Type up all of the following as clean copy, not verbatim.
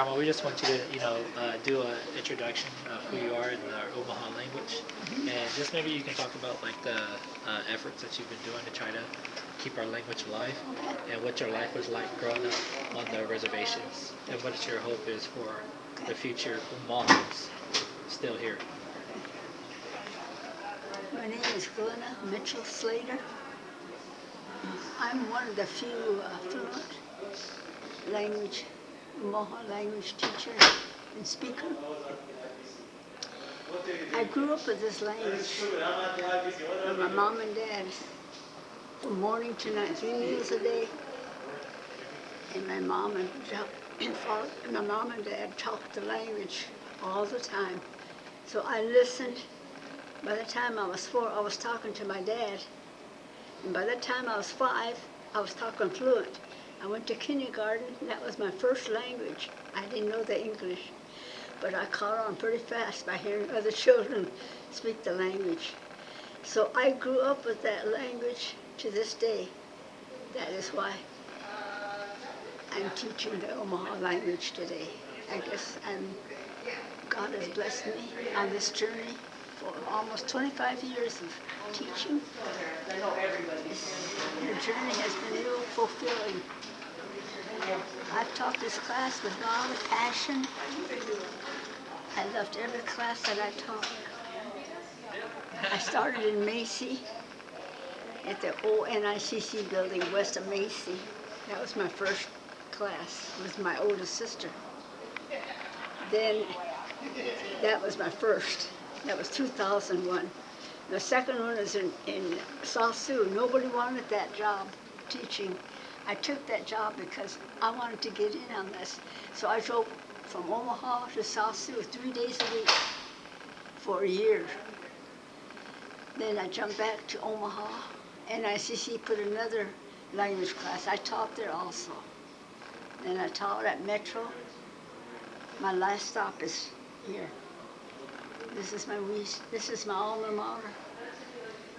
We just want you to, do an introduction of who you are in the Omaha language, and just maybe you can talk about like the efforts that you've been doing to try to keep our language alive, and what your life was like growing up on the reservations, and what your hope is for the future Omahans still here. My name is Glenna Mitchell Slater. I'm one of the few fluent language, Omaha language teacher and speaker. I grew up with this language from my mom and dad from morning to night, 3 meals a day. And my mom and dad talked the language all the time. So I listened. By the time I was 4, I was talking to my dad. And by the time I was 5, I was talking fluent. I went to kindergarten. That was my first language. I didn't know the English, but I caught on pretty fast by hearing other children speak the language. So I grew up with that language to this day. That is why I'm teaching the Omaha language today. I guess God has blessed me on this journey for almost 25 years of teaching. The journey has been real fulfilling. I've taught this class with a lot of passion. I loved every class that I taught. I started in Macy at the old NICC building west of Macy. That was my first class. It was my oldest sister. Then that was my first. That was 2001. The second one is in South Sioux. Nobody wanted that job, teaching. I took that job because I wanted to get in on this. So I drove from Omaha to South Sioux 3 days a week for a year. Then I jumped back to Omaha, and NICC put another language class. I taught there also. Then I taught at Metro. My last stop is here. This is my alma mater.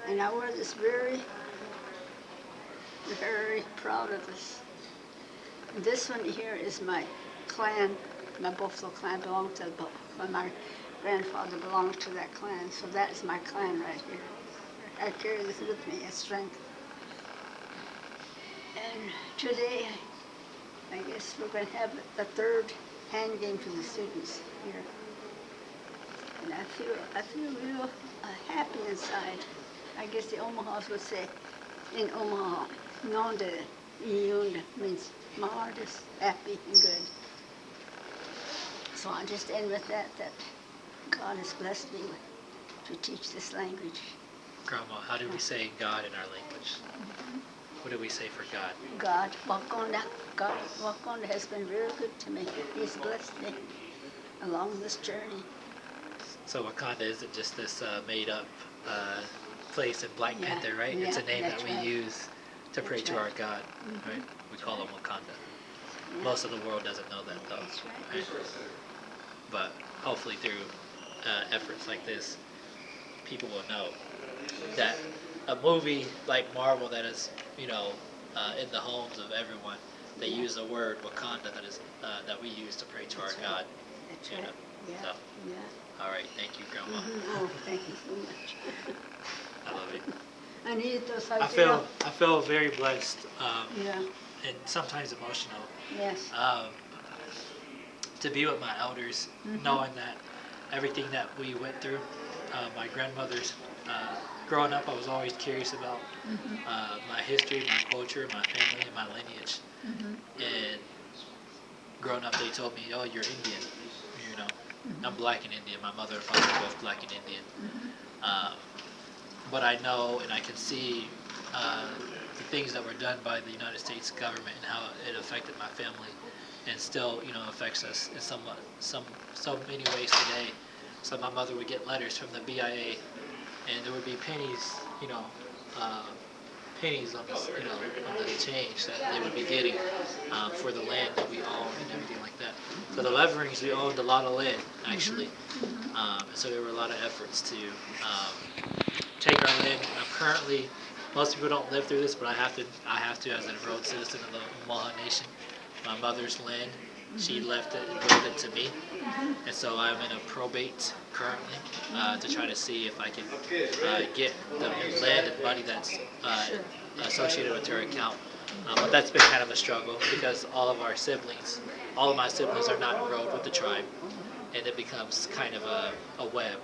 And I wear this very, very proud of this. And this one here is my clan. My Buffalo clan belonged to, my grandfather belonged to that clan. So that is my clan right here. I carry this with me as strength. And today, I guess we're going to have the third hand game for the students here. And I feel real happy inside. I guess the Omahas would say, in Omaha, Nonde Iunda means my heart is happy and good. So I just end with that God has blessed me to teach this language. Grandma, how do we say God in our language? What do we say for God? God, Wakonda. God, Wakonda has been very good to me. He's blessed me along this journey. So Wakonda isn't just this made-up place in Black Panther, right? Yeah, it's a name that we right. use to pray to right. our God, right? We call him Wakanda. Yeah. Most of the world doesn't know that, though. That's right. But hopefully through efforts like this, people will know that a movie like Marvel that is, in the homes of everyone, they use the word Wakanda that we use to pray to our God. That's you right. know. Yeah. So, Yeah. all right, thank you, Grandma. Oh, thank you so much. I love it. I needed those I hugs. feel very blessed, Yeah. and sometimes emotional, Yes. to be with my elders, knowing that everything that we went through, my grandmother's, growing up, I was always curious about my history, my culture, my family, and my lineage. And growing up, they told me, "Oh, you're Indian." I'm Black and Indian. My mother and father are both Black and Indian. But I know and I can see the things that were done by the United States government and how it affected my family, and still, affects us in so many ways today. So my mother would get letters from the BIA, and there would be pennies, pennies on this, on the change that they would be getting for the land that we own and everything like that. So the Leverings, we owned a lot of land, actually. So there were a lot of efforts to take our land. Currently, most people don't live through this, but I have to as an enrolled citizen of the Omaha Nation. My mother's land She left it and willed it to me, and so I'm in a probate currently to try to see if I can get the land and money that's Sure. associated with her account. But that's been kind of a struggle because all of my siblings are not enrolled with the tribe, and it becomes kind of a web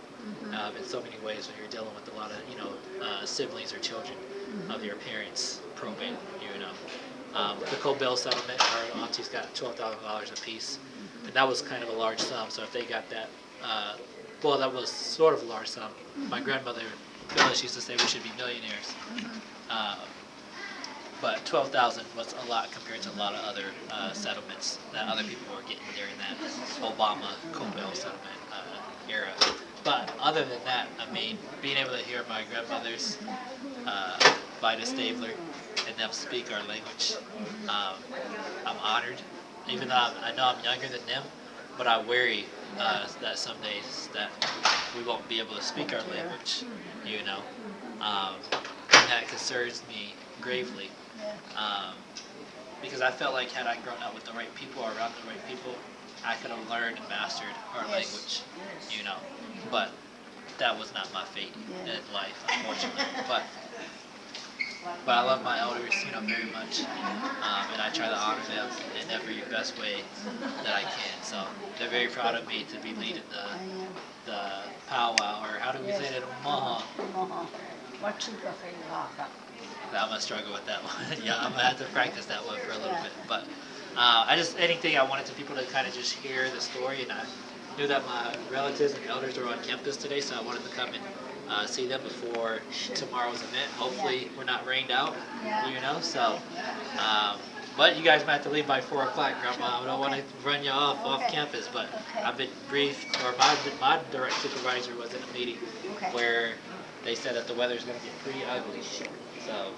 in so many ways when you're dealing with a lot of siblings or children of your parents' probate. The Cobell settlement, our aunties got $12,000 apiece, and that was kind of a large sum. So if they got that, well, that was sort of a large sum. My grandmother Phyllis used to say we should be millionaires. But 12,000 was a lot compared to a lot of other settlements that other people were getting during that Obama Cobell settlement era. But other than that, I mean, being able to hear my grandmothers, Vida Stabler, and them speak our language, I'm honored. Even though I know I'm younger than them, but I worry that some days that we won't be able to speak our language, and that concerns me gravely. Because I felt like had I grown up with the right people or around the right people, I could have learned and mastered our language, But that was not my fate in life, unfortunately. But I love my elders, very much, and I try to honor them in every best way that I can. So they're very proud of me to be leading the powwow, or how do we say it? Maha. I'm gonna struggle with that one. Yeah, I'm gonna have to practice that one for a little bit. But anything I wanted to people to kind of just hear the story, and I knew that my relatives and elders are on campus today, so I wanted to come and see them before tomorrow's event. Hopefully, we're not rained out, So, but you guys might have to leave by 4 o'clock, Grandma. I don't want to run you off campus, but I've been briefed, or my direct supervisor was in a meeting where they said that the weather's going to get pretty ugly. So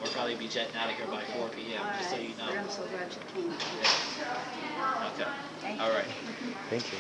we'll probably be jetting out of here by 4 p.m. Just so you know. I'm so glad you came. Yeah. Okay. All right. Thank you.